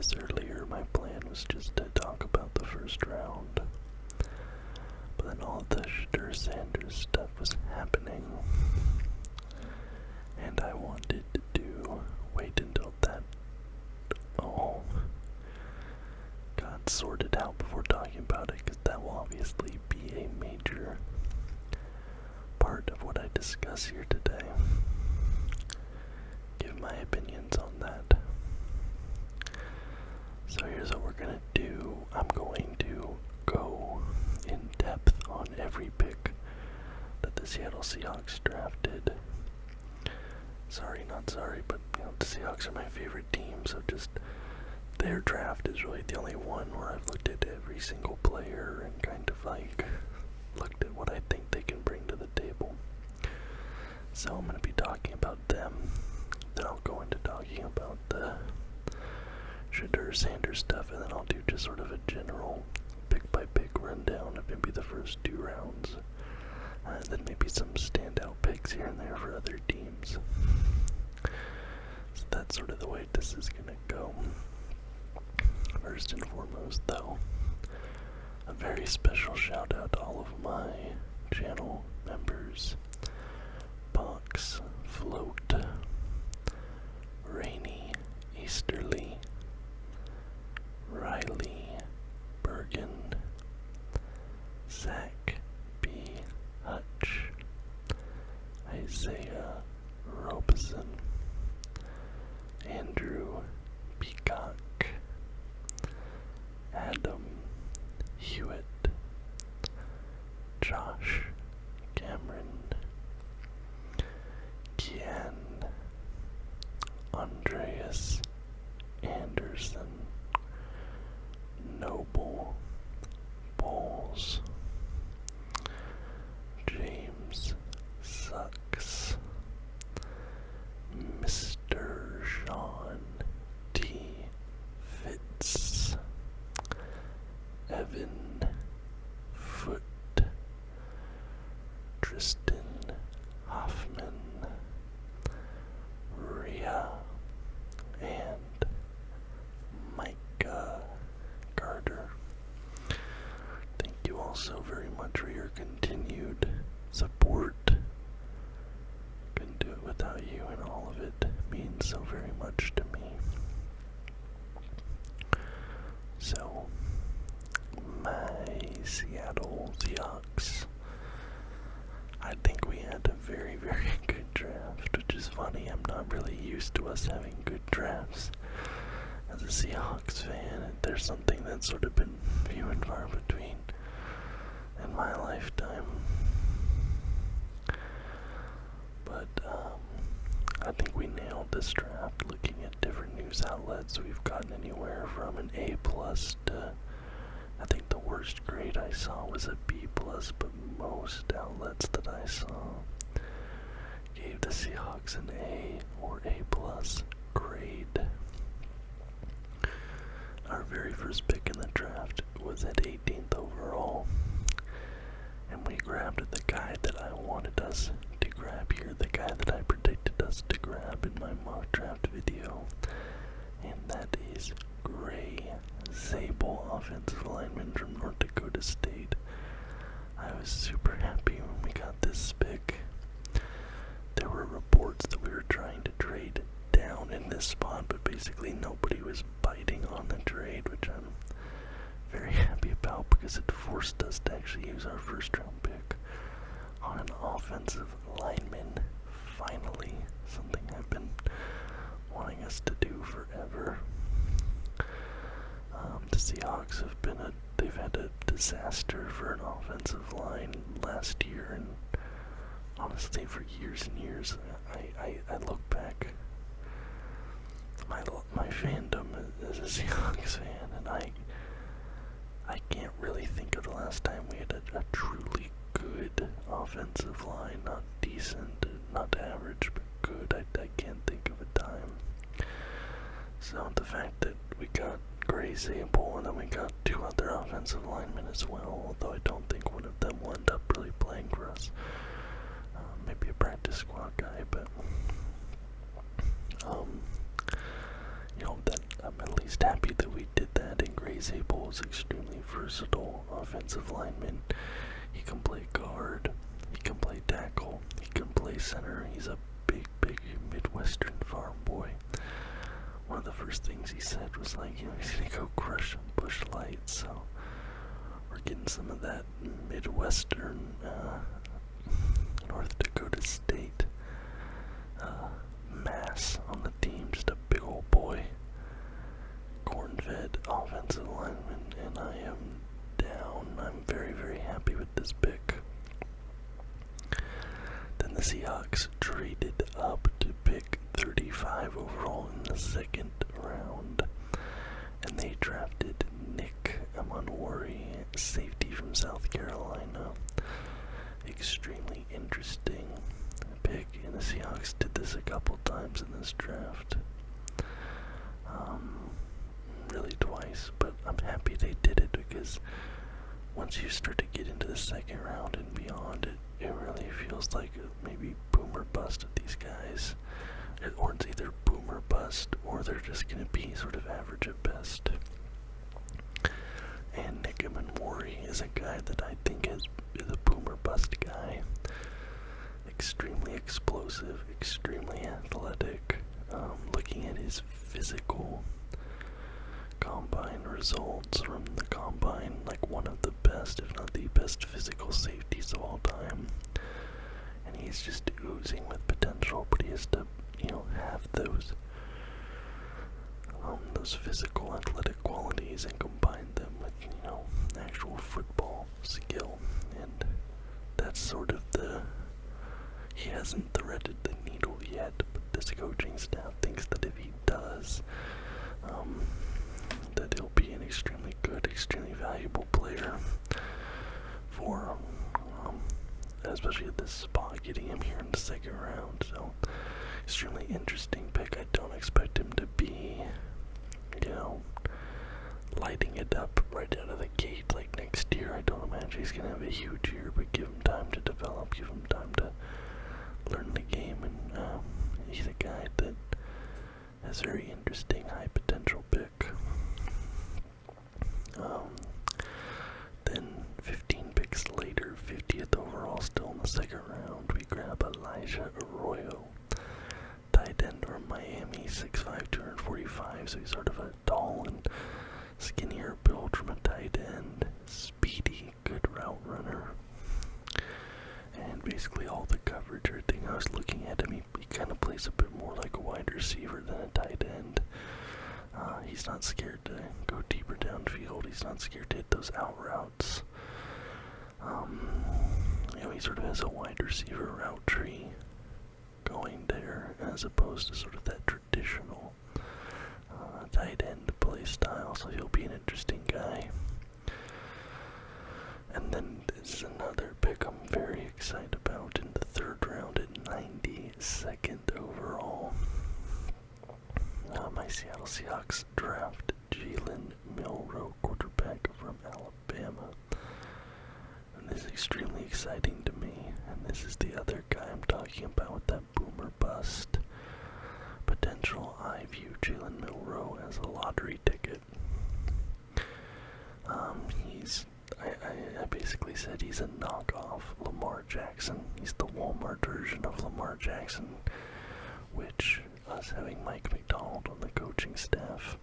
this earlier. My plan was just to talk about the first round. But then all the Shindur Sanders stuff was happening. And I wanted to wait until that all got sorted out before talking about it, because that will obviously be a major part of what I discuss here today. Give my opinions on that. So here's what we're gonna do. I'm going to go in depth on every pick that the Seattle Seahawks drafted. Sorry, not sorry, but the Seahawks are my favorite team, so just their draft is really the only one where I've looked at every single player and kind of like looked at what I think they can bring to the table. So I'm going to be talking about them. Then I'll go into talking about the Shindur Sanders stuff, and then I'll do just sort of a general pick-by-pick rundown of maybe the first 2 rounds. And then maybe some standout picks here and there for other teams. So that's sort of the way this is going to go. First and foremost, though, a very special shout out to all of my channel members. Box, Float, Rainy, Easterly, Riley, Bergen, Zach, B, Hutch, Isaiah, Robeson, Andrew, Peacock, Adam, Hewitt, Josh, Cameron, Kian, Andreas, Anderson, Noble, Bowles, James, Sucks, Mr. Sean, T. Fitz, Evan, Foot, Tristan, Hoffman, Rhea, and Micah Carter. Thank you all so very much for your continued support. Couldn't do it without you, and all of it means so very much to me. So, my Seattle Seahawks. I think we had a very, very good draft, which is funny. I'm not really used to us having good drafts. As a Seahawks fan, there's something that's sort of been few and far between in my lifetime. But I think we nailed this draft. Looking at different news outlets, we've gotten anywhere from an A+ to, I think the worst grade I saw was a B+, but most outlets that I saw gave the Seahawks an A or A+ grade. Our very first pick in the draft was at 18th overall, and we grabbed the guy that I wanted us to grab here, the guy that I predicted us to grab in my mock draft video, and that is Gray Zabel, offensive lineman from North Dakota State. I was super happy when we got this pick. There were reports that we were trying to trade down in this spot, but basically nobody was biting on the trade, which I'm very happy about because it forced us to actually use our first round pick on an offensive lineman. Finally, something I've been wanting us to do forever. The Seahawks they've had a disaster for an offensive line last year, and honestly for years and years. I look back, my fandom as a Seahawks fan, and I can't really think of the last time we had a truly good offensive line. Not decent, not average, but good. I can't think of a time. So the fact that we got Gray Zabel and then we got 2 other offensive linemen as well, although I don't think one of them will end up really playing for us. Maybe a practice squad guy, but that I'm at least happy is extremely versatile offensive lineman. He can play guard, he can play tackle, he can play center. He's a big Midwestern farm boy. One of the first things he said was like, he's gonna go crush Bush Lights, so we're getting some of that Midwestern, North Dakota State mass on the team. Just a big old boy, corn-fed offensive lineman, and I am down. I'm very happy with this pick. Then the Seahawks traded up to pick 35 overall in the second round, and they drafted Nick Amanwari, safety from South Carolina. Extremely interesting pick, and the Seahawks did this a couple times in this draft. Really twice, but I'm happy they did it, because once you start to get into the second round and beyond, it really feels like maybe boom or bust with these guys. Or it's either boom or bust, or they're just going to be sort of average at best. And Nick Amanwari is a guy that I think is a boom or bust guy. Extremely explosive, extremely athletic. Looking at his physical combine results from the combine, like one of the best, if not the best physical safeties of all time. And he's just oozing with potential, but he has to, have those physical athletic qualities and combine them with, actual football skill. And that's sort of he hasn't threaded the needle yet, but this coaching staff thinks that if he does, that he'll be an extremely good, extremely valuable player for especially at this spot, getting him here in the second round. So, extremely interesting pick. I don't expect him to be, lighting it up right out of the gate like next year. I don't imagine he's going to have a huge year, but give him time to develop, give him time to learn the game, and he's a guy that has very interesting, high potential pick. Then 15 picks later, 50th overall, still in the second round, we grab Elijah Arroyo, tight end from Miami, 6'5", 245, so he's sort of a tall and skinnier build from a tight end, speedy, good route runner, and basically all the coverage, everything I was looking at him, he kind of plays a bit more like a wide receiver than a tight end. He's not scared to go deeper downfield. He's not scared to hit those out routes. He sort of has a wide receiver route tree going there, as opposed to sort of that traditional tight end play style. So he'll be an interesting guy. And then this is another pick I'm very excited about in the third round at 92nd overall. My Seattle Seahawks draft Jalen Milroe, quarterback from Alabama. And this is extremely exciting to me. And this is the other guy I'm talking about with that boomer bust potential. I view Jalen Milroe as a lottery ticket. I basically said he's a knockoff Lamar Jackson. He's the Walmart version of Lamar Jackson, which, us having Mike McDonald on the coaching staff,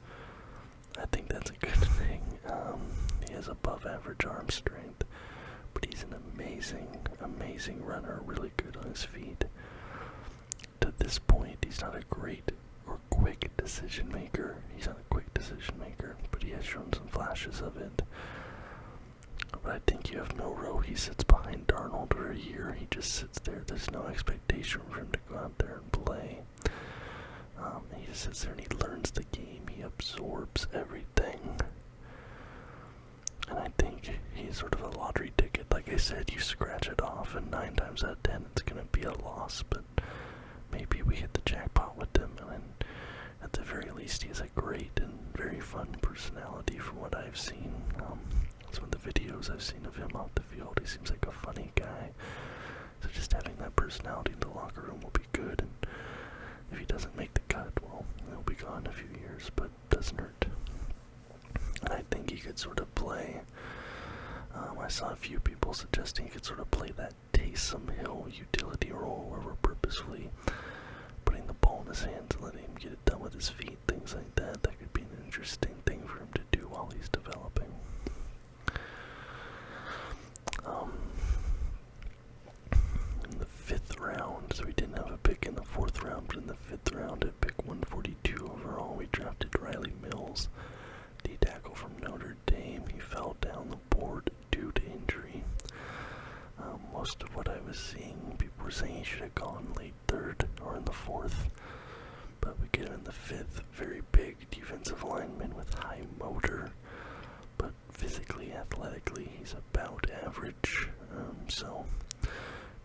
I think that's a good thing. He has above average arm strength, but he's an amazing runner, really good on his feet. To this point, he's not a great or quick decision maker. He's not a quick decision maker, but he has shown some flashes of it. But I think you have Milroe. He sits behind Darnold for a year. He just sits there. There's no expectation for him to go out there and play. He just sits there and he learns the game. He absorbs everything. And I think he's sort of a lottery ticket. Like I said, you scratch it off, and 9 times out of 10 it's going to be a loss. But maybe we hit the jackpot with him, and at the very least, he has a great and very fun personality from what I've seen. Some of the videos I've seen of him off the field, he seems like a funny guy. So just having that personality in the locker room will be good. And if he doesn't make the cut, well, he'll be gone in a few years, but it doesn't hurt. And I think he could sort of play. I saw a few people suggesting he could sort of play that Taysom Hill utility role where we're purposefully putting the ball in his hands and letting him get it done with his feet, things like that. That could be an interesting thing for him to do while he's developing. In the 5th round, so we didn't have a pick in the 4th round, but in the 5th round at pick 142 overall, we drafted Riley Mills, D-tackle from Notre Dame. He fell down the board due to injury. Most of what I was seeing, people were saying he should have gone late 3rd or in the 4th, but we get him in the 5th. Very big defensive lineman with high motor, but physically, athletically, he's about average. So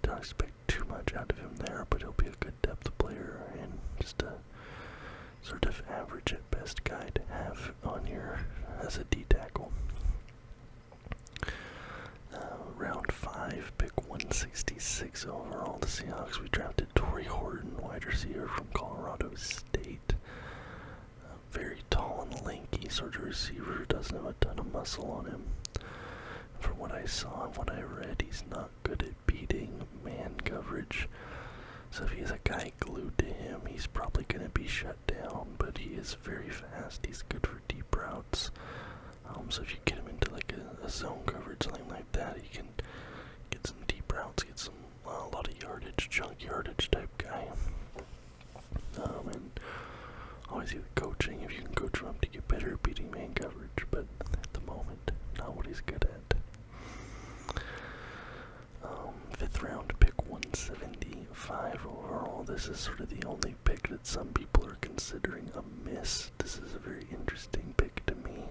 don't expect too much out of him there, but he'll be a good depth player and just a sort of average at best guy to have on here as a D-tackle. Round 5, pick 166 overall, the Seahawks, we drafted Torrey Horton, wide receiver from Colorado State. Very tall and lanky sort of receiver, doesn't have a ton of muscle on him. From what I saw and what I read, he's not good at beating man coverage. So if he has a guy glued to him, he's probably going to be shut down, but he is very fast. He's good for deep routes. So if you get him into like a zone coverage, something like that, he can get some deep routes, get some a lot of yardage, chunk yardage type guy. And always the coaching, if you can coach him up to get better at beating man coverage, but at the moment, not what he's good at. 5th round, pick 175 overall. This is sort of the only pick that some people are considering a miss. This is a very interesting pick to me.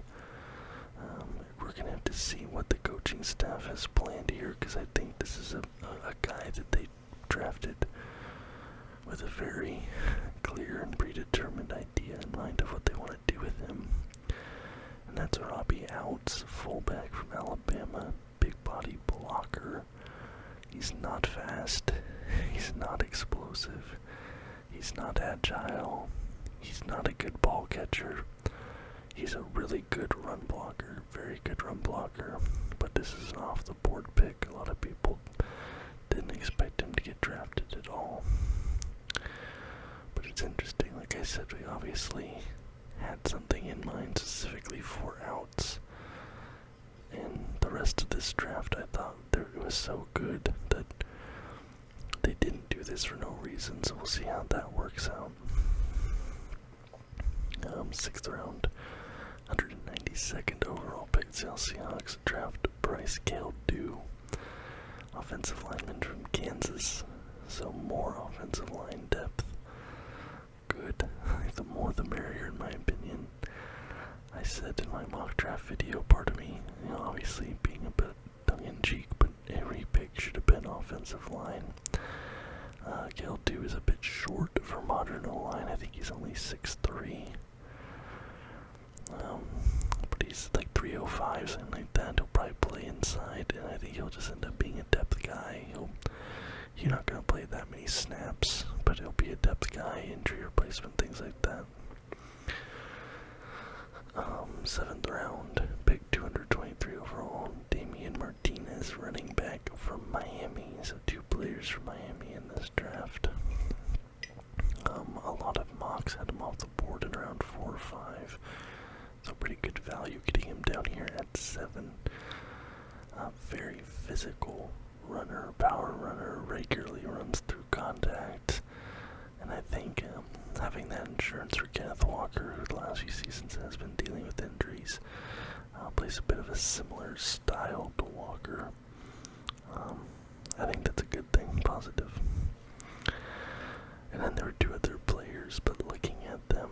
We're going to have to see what the coaching staff has planned here, because I think this is a guy that they drafted with a very clear and predetermined idea in mind of what they want to do with him. And that's Robbie Outs, fullback from Alabama, big body blocker. He's not fast, he's not explosive, he's not agile, he's not a good ball catcher. He's a really good run blocker, very good run blocker, but this is an off-the-board pick. A lot of people didn't expect him to get drafted at all. But it's interesting, like I said, we obviously had something in mind specifically for Outs. And the rest of this draft, I thought it was so good that they didn't do this for no reason, so we'll see how that works out. 6th round, 192nd overall pick, Seahawks draft Bryce Caldew, offensive lineman from Kansas, so more offensive line depth. Good. The more the merrier in my opinion. I said in my mock draft video, part of me, obviously being a bit tongue-in-cheek, but every pick should have been offensive line. Caldew is a bit short for modern O-line. I think he's only 6'3". But he's like 305, something like that. He'll probably play inside, and I think he'll just end up being a depth guy. You're not going to play that many snaps, but he'll be a depth guy, injury replacement, things like that. 7th round, pick 223 overall, Damian Martinez, running back from Miami. So 2 players from Miami in this draft. A lot of mocks had him off the board in round 4 or 5. So pretty good value getting him down here at 7. Very physical runner, power runner, regularly runs through contact. And I think having that insurance for Kenneth Walker, who the last few seasons has been dealing with injuries, plays a bit of a similar style to Walker. I think that's a good thing, positive. And then there were 2 other players, but looking at them,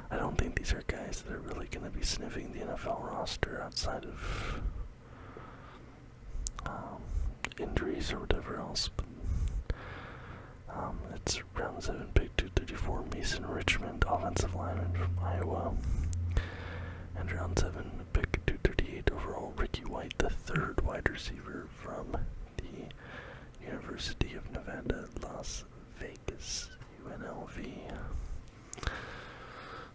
I don't think these are guys that are really going to be sniffing the NFL roster outside of injuries or whatever else. But it's round 7, pick 234, Mason Richmond, offensive lineman from Iowa. And round 7, pick 238 overall, Ricky White, the 3rd wide receiver from the University of Nevada, Las Vegas, UNLV.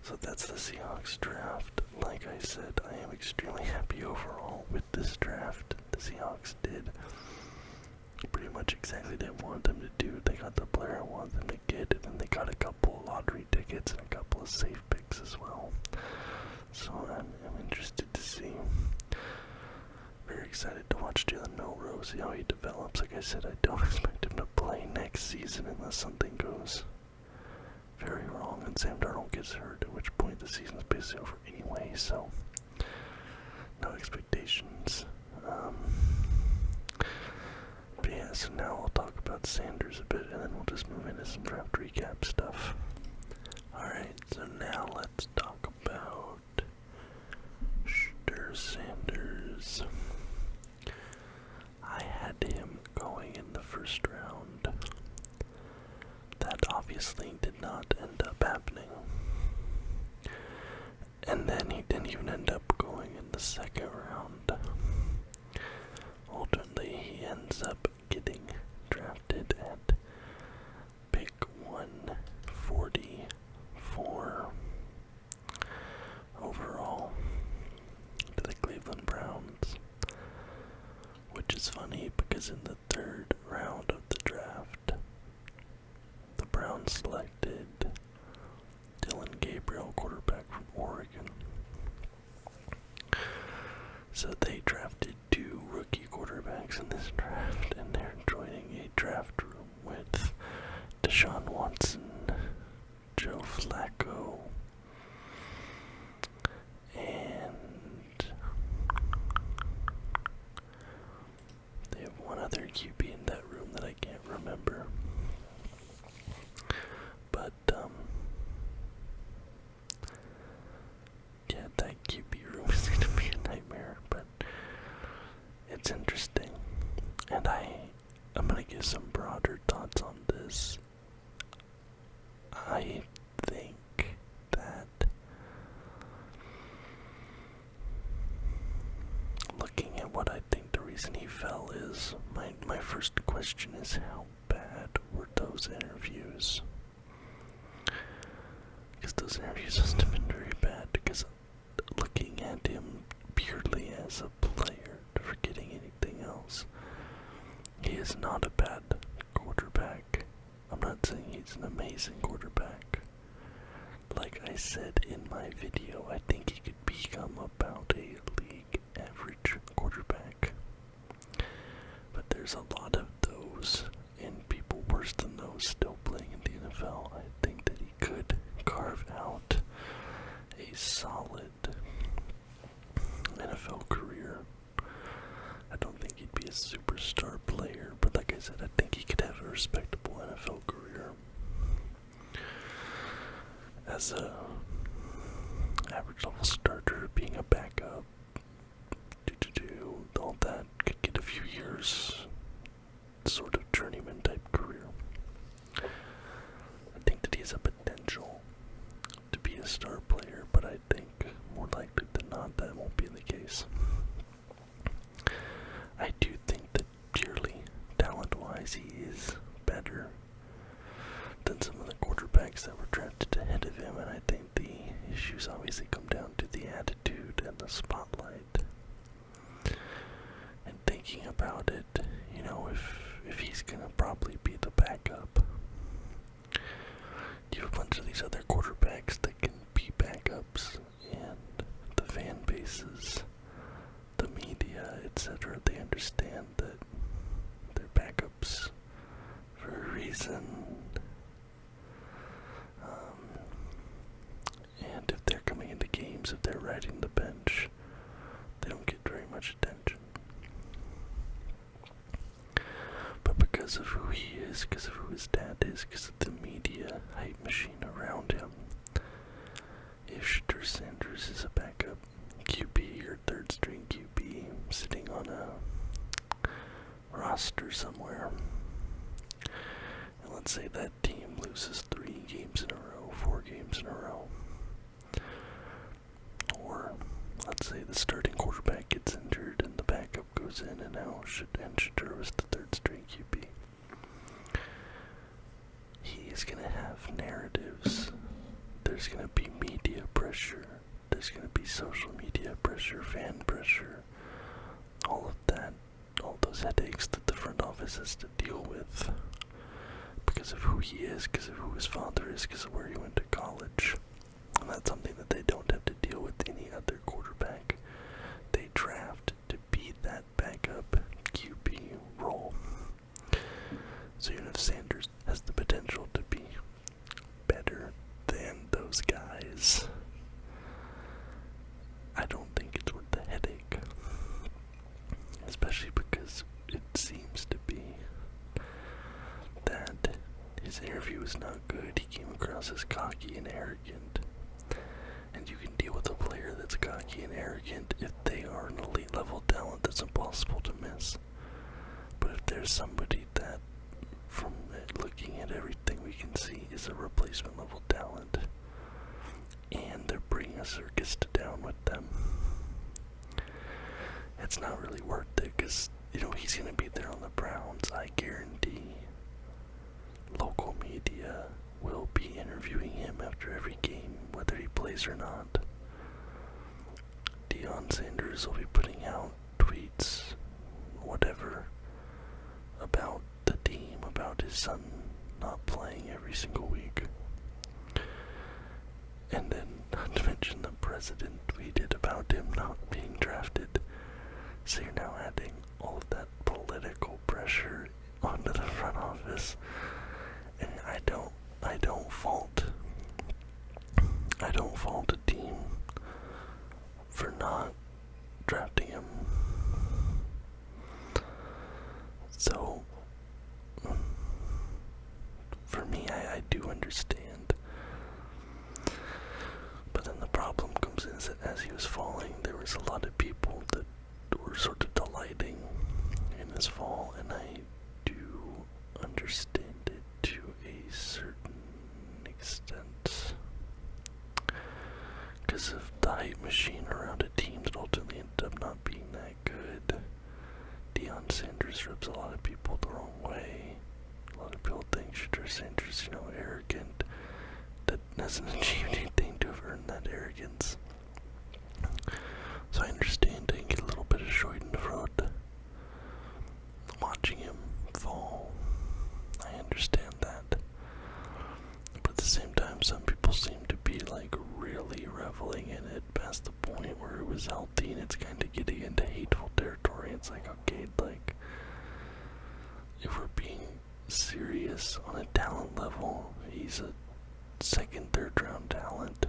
So that's the Seahawks draft. like I said, I am extremely happy overall with this draft. The Seahawks did pretty much exactly what I wanted them to do. They got the player I wanted them to get, and then they got a couple lottery tickets and a couple of safe picks as well. So I'm interested to see. Very excited to watch Jalen Milroe, see how he develops. Like I said, I don't expect him to play next season unless something goes very wrong and Sam Darnold gets hurt, at which point the season's basically over anyway, so no expectations. But yeah, so now I'll talk about Sanders a bit, and then we'll just move into some draft recap stuff. Alright, so now let's talk about Shindur Sanders. I had him going in the first round. That obviously did not end up happening. And then he didn't even end up going in the second round. Ultimately, he ends up getting drafted at pick 144 overall to the Cleveland Browns. Which is funny because in the third round of the draft, the Browns selected Dylan Gabriel, quarterback from Oregon. So they drafted 2 rookie quarterbacks in this draft, and they're joining a draft room with Deshaun Watson, Joe Flacco, and they have one other QB in that room that I can't remember. But, yeah, that QB room is going to be a nightmare, but it's interesting. And I'm going to give some broader thoughts on this. I think that looking at what I think the reason he fell is, my first question is, how bad were those interviews? Because those interviews must have been very bad, because looking at him purely as a player, forgetting anything else, he is not a bad quarterback. I'm not saying he's an amazing quarterback. Like I said in my video, I think he could become about a league average quarterback. But there's a lot of those, and people worse than those still playing in the NFL. I think that he could carve out a solid NFL career. I don't think he'd be a superstar player, but like I said, I think he could have a respectable NFL career. As a average level starter, being a backup, all that, could get a few years, sort of journeyman type career. I think that he has a potential to be a star player, but I think more likely than not that won't be the case. I do think that purely talent-wise he is better than some of the quarterbacks that were drafted ahead of him, and I think the issues obviously come down to the attitude and the spotlight. And thinking about it, you know, if he's gonna probably be the backup, you have a bunch of these other quarterbacks that can be backups, and the fan bases, the media, etc., they understand that they're backups for a reason. And if they're coming into games, if they're riding the bench, they don't get very much attention. But because of who he is, because of who his dad is, because of the media hype machine around him, if Shindur Sanders is a backup QB or third string QB sitting on a roster somewhere, and let's say that team loses 3 games in a row, 4 games in a row, or let's say the starting quarterback gets injured and the backup goes in, and now Shindur was the third string QB. He's going to have narratives. There's going to be media pressure. there's going to be social media pressure, fan pressure, all of that, all those headaches that the front office has to deal with because of who he is, because of who his father is, because of where he went to college. And that's something that they don't have to deal with any other quarterback. They draft to be that backup QB role. So even if Sanders has the potential to be better than those guys, I don't think it's worth the headache. Especially because it seems to be that his interview was not good. He came across as cocky and arrogant. And you can deal with a player that's cocky and arrogant if they are an elite level talent that's impossible to miss. But if there's somebody that, from looking at everything we can see, is a replacement level talent, and they're bringing a circus to down with them, it's not really worth it, because, he's going to be there on the Browns. I guarantee local media will be interviewing him after every game, whether he plays or not. Deion Sanders will be putting out tweets, whatever, about the team, about his son not playing every single week. And then, not to mention, the president tweeted about him not being drafted. So you're now adding all of that political pressure onto the front office. And I don't fault a team for not drafting him. So, for me, I do understand. But then the problem comes in is that as he was falling, there was a lot of people that were sort of delighting in his fall, and I do understand it to a certain extent. Because of the hype machine around a team that ultimately ended up not being that good. Deion Sanders rubs a lot of people the wrong way. A lot of people think Shindur Sanders, arrogant, that hasn't achieved anything to have earned that arrogance. So I understand and get a little bit of schadenfreude watching him fall. I understand that. But at the same time, some people seem to be really reveling in it past the point where it was healthy, and it's kind of getting into hateful territory. It's okay, if we're being serious on a talent level, he's a second, third round talent.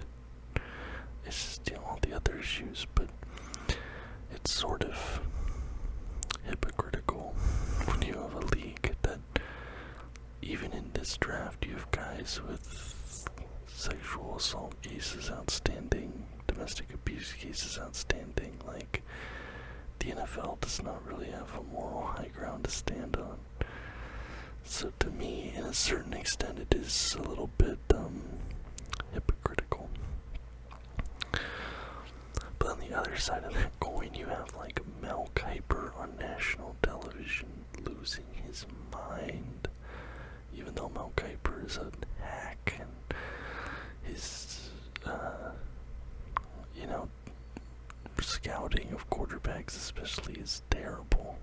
It's just, all the other issues, but it's sort of hypocritical when you have a league that, even in this draft, you have guys with sexual assault cases outstanding, domestic abuse cases outstanding. The NFL does not really have a moral high ground to stand on. So to me, in a certain extent, it is a little bit hypocritical. But on the other side of that coin, you have Mel Kiper on national television losing his mind, even though Mel Kiper is a hack and his scouting of quarterbacks especially is terrible,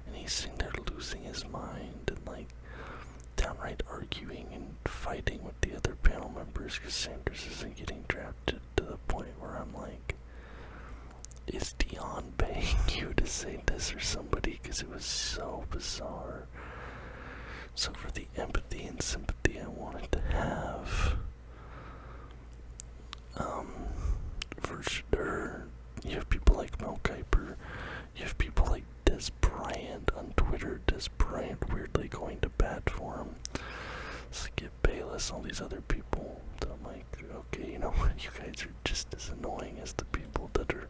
and he's sitting there losing his mind and downright arguing and fighting with the other panel members because Sanders isn't getting drafted, to the point where I'm is Deion paying you to say this or somebody? Because it was so bizarre. So for the empathy and sympathy I wanted to have for sure, you have people like Mel Kiper, you have people like Des Bryant on Twitter, Des Bryant weirdly going to bat for him, Skip Bayless, all these other people that I'm okay, you guys are just as annoying as the people that are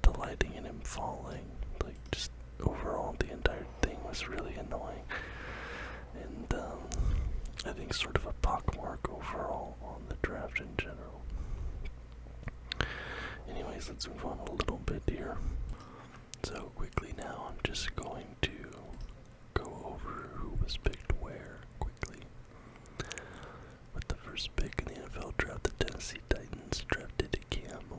delighting in him falling. Just overall, the entire thing was really annoying, and I think sort of a pockmark overall on the draft in general. Anyways, let's move on a little bit here. So quickly now, I'm just going to go over who was picked where quickly. With the first pick in the NFL draft, the Tennessee Titans drafted Cam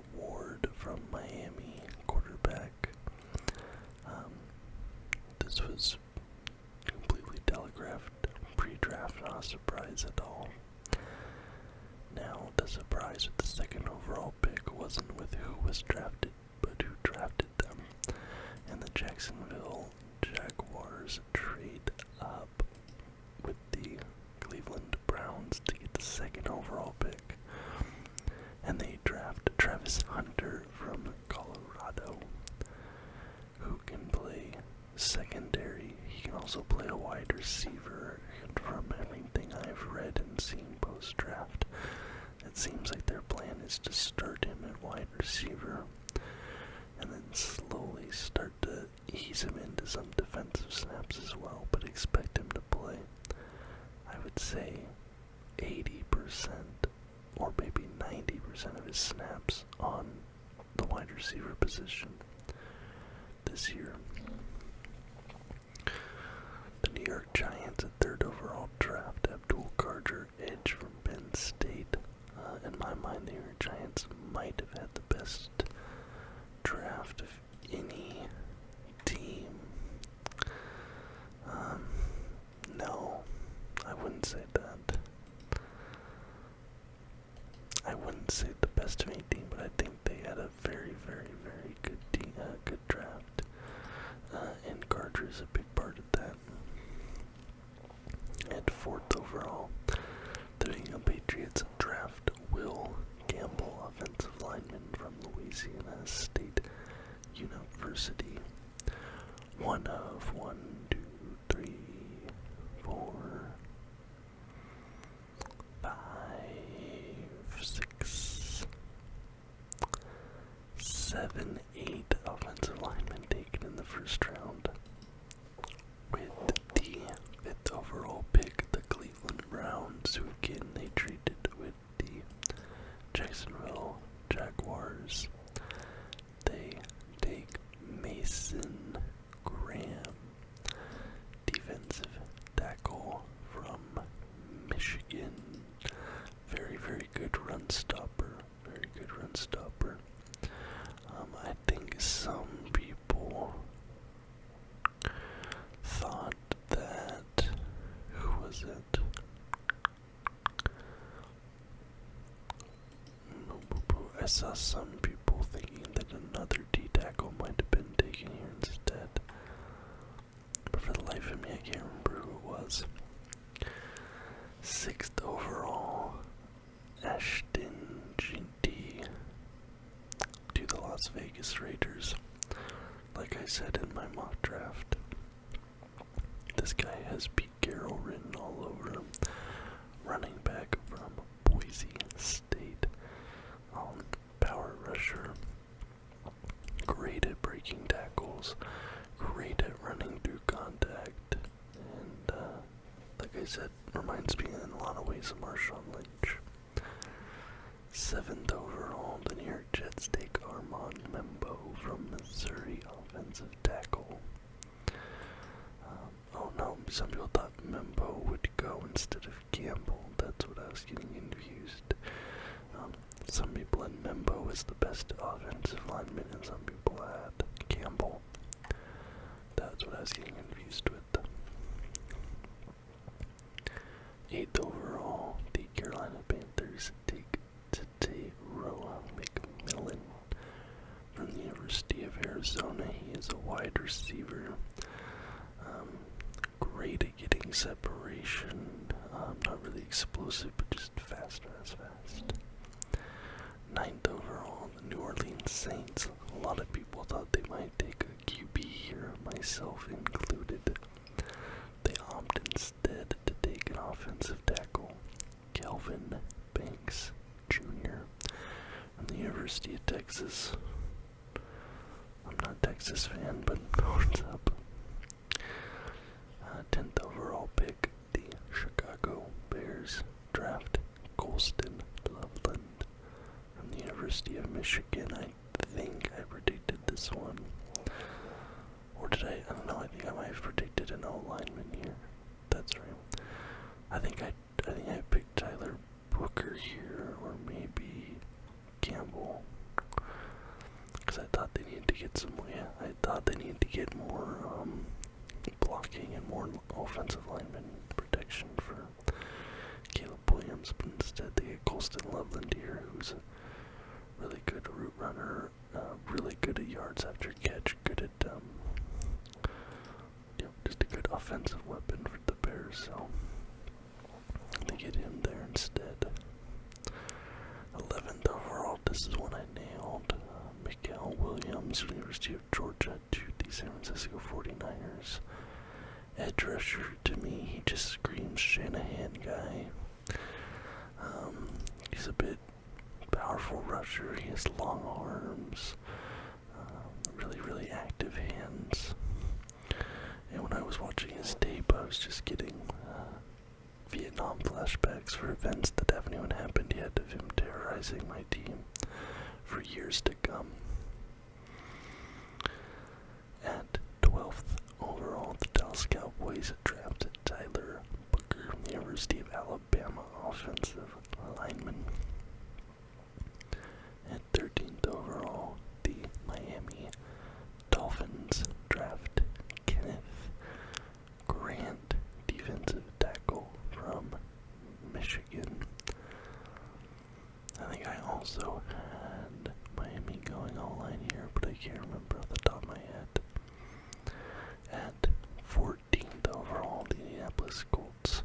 draft, not a surprise at all. Now, the surprise with the second overall pick wasn't with who was drafted, but who drafted them. And the Jacksonville Jaguars trade up with the Cleveland Browns to get the second overall pick. And they draft Travis Hunter from Colorado, who can play secondary. He can also play a wide receiver, and from everything I've read and seen post-draft, it seems like their plan is to start him at wide receiver and then slowly start to ease him into some defensive snaps as well, but expect him to play, I would say, 80% or maybe 90% of his snaps on the wide receiver position this year. The New York Giants at third overall draft Abdul Carter, edge from Penn State. In my mind, the New York Giants might have had the best draft of any team. No, I wouldn't say that. I wouldn't say the best of any team, but I think they had a very, very, very good team, good draft. And Carter is a big part of that. At fourth overall, the New England Patriots draft Will Campbell, offensive lineman from Louisiana State University. One of 1, 2, 3, 4, 5, 6, 7, 8 offensive linemen taken in the first round. With the fifth overall pick, the Cleveland Browns, who again they traded with the Jacksonville Jaguars. They take Mason Graham, defensive tackle from Michigan. Very, very good run stopper. Very good run stopper. I think some people thought that, who was it? I saw some people thinking that another D-tackle might have been taken here instead. But for the life of me, I can't remember who it was. Sixth overall, Ashton Ginty to the Las Vegas Raiders. Like I said in my mock draft, this guy has Pete Carroll written all over him. Running back from Boise State. Power rusher. Great at breaking tackles. Great at running through contact. And, like I said, reminds me in a lot of ways of Marshawn Lynch. Seventh overall, the New York Jets take Armand Membo from Missouri, offensive tackle. Oh no, some people thought Membo would go instead of Campbell. That's what I was getting confused. Some people had Membo as the best offensive lineman, and some people had Campbell. That's what I was getting confused with. Eighth overall, the Carolina Panthers take Roa McMillan from the University of Arizona. He is a wide receiver. Great at getting separation. Not really explosive, but just fast. Ninth overall, the New Orleans Saints. A lot of people thought they might take a QB here, myself included. They opt instead to take an offensive tackle, Kelvin Banks Jr. from the University of Texas. I'm not a Texas fan, but what's up? 10th overall pick, the Chicago Bears draft Colston Loveland from the University of Michigan. I think I predicted this one. Or did I? I don't know. I think I might have predicted an O-lineman here. That's right. I think I picked Tyler Booker here, or maybe Campbell. Because I thought they needed to get some. Yeah, I thought they needed to get more blocking and more offensive lineman protection for arms, but instead they get Colston Loveland here, who's a really good route runner, really good at yards after catch, good at, just a good offensive weapon for the Bears, so they get him there instead. 11th overall, this is one I nailed. Mikael Williams, University of Georgia, to the San Francisco 49ers. Edge rusher, to me, he just screams Shanahan guy. He's a bit powerful rusher, he has long arms, really, really active hands. And when I was watching his tape, I was just getting Vietnam flashbacks for events that haven't even happened yet of him terrorizing my team for years to come. At 12th overall, the Dallas Cowboys drafted Tyler Booker from the University of Alabama, offensive lineman. At 13th overall, the Miami Dolphins draft Kenneth Grant, defensive tackle from Michigan. I think I also had Miami going all-line here, but I can't remember off the top of my head. At 14th overall, the Indianapolis Colts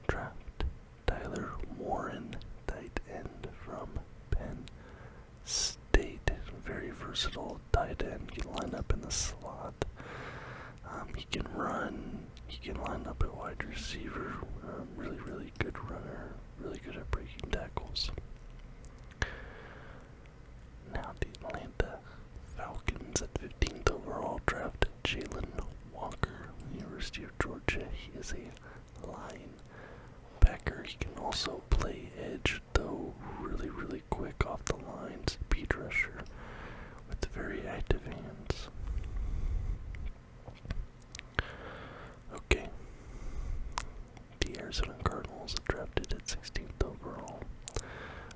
draft Tyler Warren, tight end from Penn State. Very versatile tight end. He can line up in the slot. He can run. He can line up at wide receiver. Really, really good runner. Really good at breaking tackles. Now the Atlanta Falcons at 15th overall drafted Jalen Walker, University of Georgia. He is a linebacker. He can also play edge, though really, really quick off the line. Speed rusher with very active hands. Okay. The Arizona Cardinals drafted at 16th overall,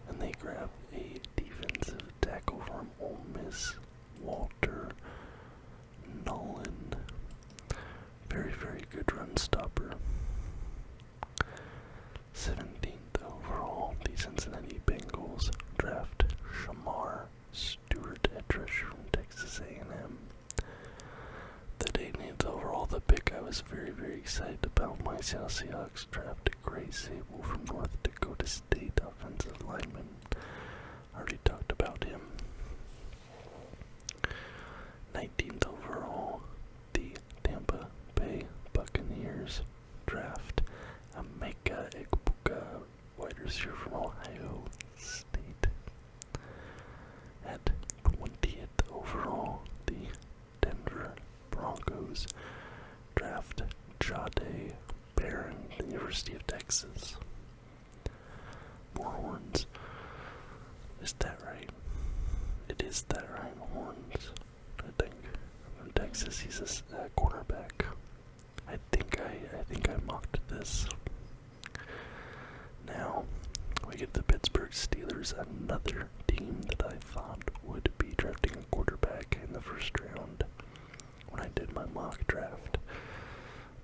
and they grab a defensive tackle from Ole Miss, Walter Nolan. Very, very good run stopper. 17th overall, the Cincinnati Bengals draft Shamar Stewart, edge rusher from Texas A&M. The 18th overall, the pick I was very, very excited about. My Seattle Seahawks drafted Gray Sable from North Dakota State, offensive lineman. Already talked about him. 19th overall, the Tampa Bay Buccaneers draft Emeka Egbuka, wide receiver from Ohio State. At 20th overall, the Denver Broncos draft Jahdae Barron, the University of Texas. More horns. Is that right? It is that right, horns. I think from Texas, he's a cornerback. I think I mocked this. Now we get the Pittsburgh Steelers, another team that I thought would be drafting a quarterback in the first round when I did my mock draft.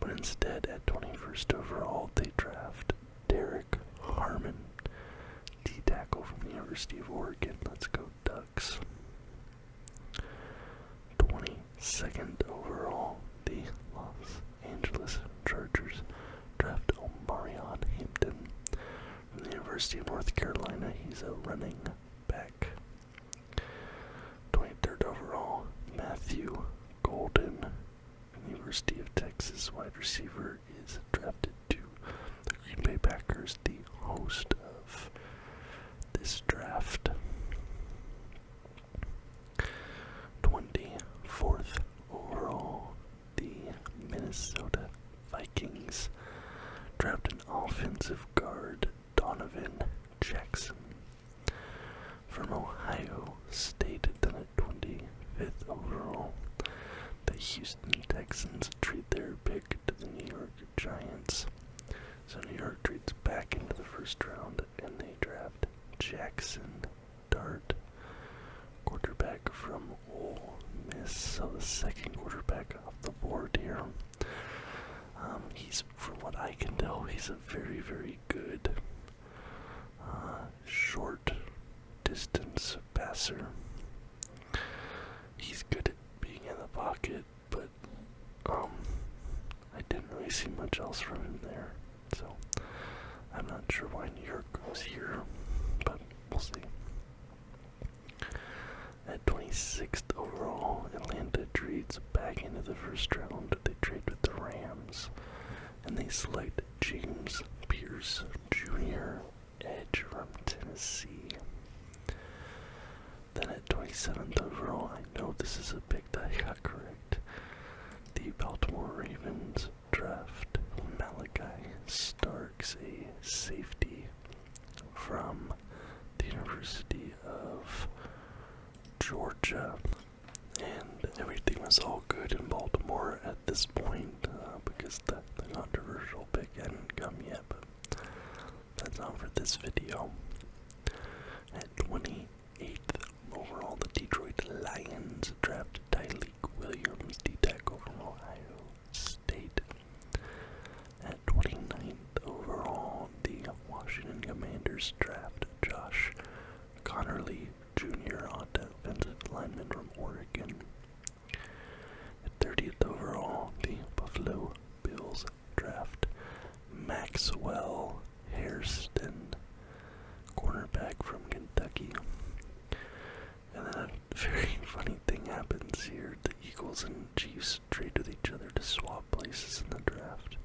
But instead, at 21st overall, they draft Derek Harmon, D-tackle from the University of Oregon. Let's go Ducks. 22nd overall, the Los Angeles Chargers draft Omarion Hampton from the University of North Carolina. He's a running back. 23rd overall, Matthew Golden from the University of Texas, wide receiver, is drafted to the Green Bay Packers, the host of this draft. 24th overall, the Minnesota Vikings draft an offensive guard, Donovan Jackson, from Ohio State. Then at 25th overall, the Houston Texans trade their pick to the New York Giants. So New York trades back into the first round, and they draft Jackson Dart, quarterback from Ole Miss. So the second quarterback off the board here. He's, from what I can tell, he's a very, very good distance passer. He's good at being in the pocket, but I didn't really see much else from him there. So I'm not sure why New York goes here, but we'll see. At 26th overall, Atlanta trades back into the first round. They trade with the Rams, and they select James Pierce Jr., edge from Tennessee. Then at 27th overall, I know this is a pick that I got correct. The Baltimore Ravens draft Malachi Starks, a safety from the University of Georgia. And everything was all good in Baltimore at this point because the controversial pick hadn't come yet, but that's not for this video. At 28th overall, the Detroit Lions draft Tyleek Williams, D-tackle from Ohio State. At 29th overall, the Washington Commanders draft Josh Connerly Jr., offensive lineman from Oregon. At 30th overall, the Buffalo Bills draft Maxwell Hairston, cornerback from Kentucky. And then a very funny thing happens here. The Eagles and Chiefs trade with each other to swap places in the draft.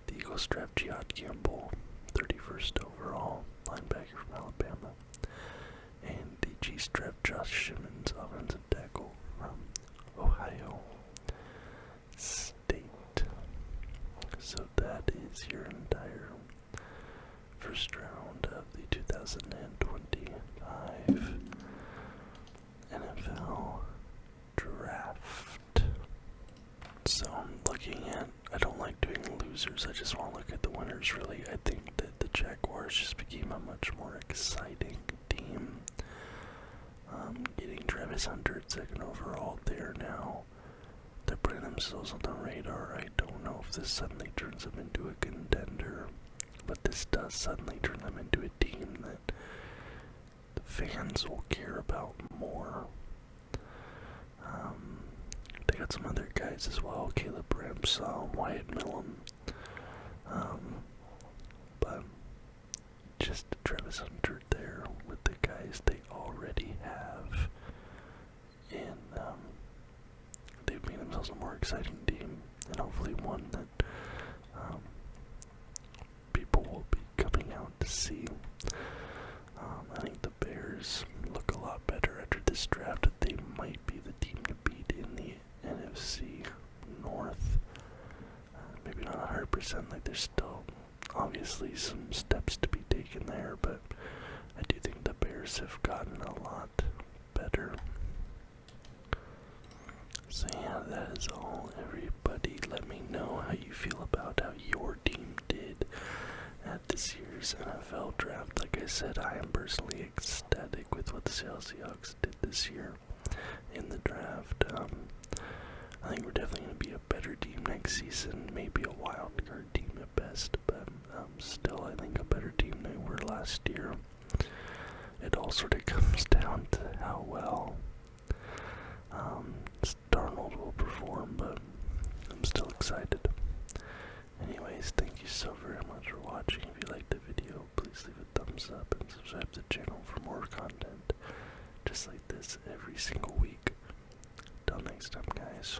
The Eagles draft Giot Campbell, 31st overall, linebacker from Alabama. And the Chiefs draft Josh Simmons, offensive tackle from Ohio State. So that is your entire first round of the 2025 NFL Draft. So I'm looking at, I don't like doing losers, I just want to look at the winners really. I think that the Jaguars just became a much more exciting team. Getting Travis Hunter at 2nd overall there now. They're putting themselves on the radar. I don't know if this suddenly turns them into a contender, but this does suddenly turn them into a team that the fans will care about more. They got some other guys as well, Caleb Ramshaw, Wyatt Millam, but just Travis Hunter there with the guys they already have, and they've made themselves a more exciting team, and hopefully one that people will be coming out to see. I think the Bears look a lot better after this draft. They might be the team to beat in the NFC North. Maybe not 100%, like there's still obviously some steps to be taken there, but I do think the Bears have gotten a lot better. So yeah, that is all, everybody. Let me know how you feel about how your team did at this year's NFL Draft. Like I said, I am personally ecstatic with what the Seattle Seahawks did this year in the draft. I think we're definitely going to be a better team next season, maybe a wild card team at best, but still I think a better team than we were last year. It all sort of comes down to how well Darnold will perform, but I'm still excited. Anyways, thank you so very much for watching. If you liked the video, please leave a thumbs up and subscribe to the channel for more content just like this every single week. Till next time, guys.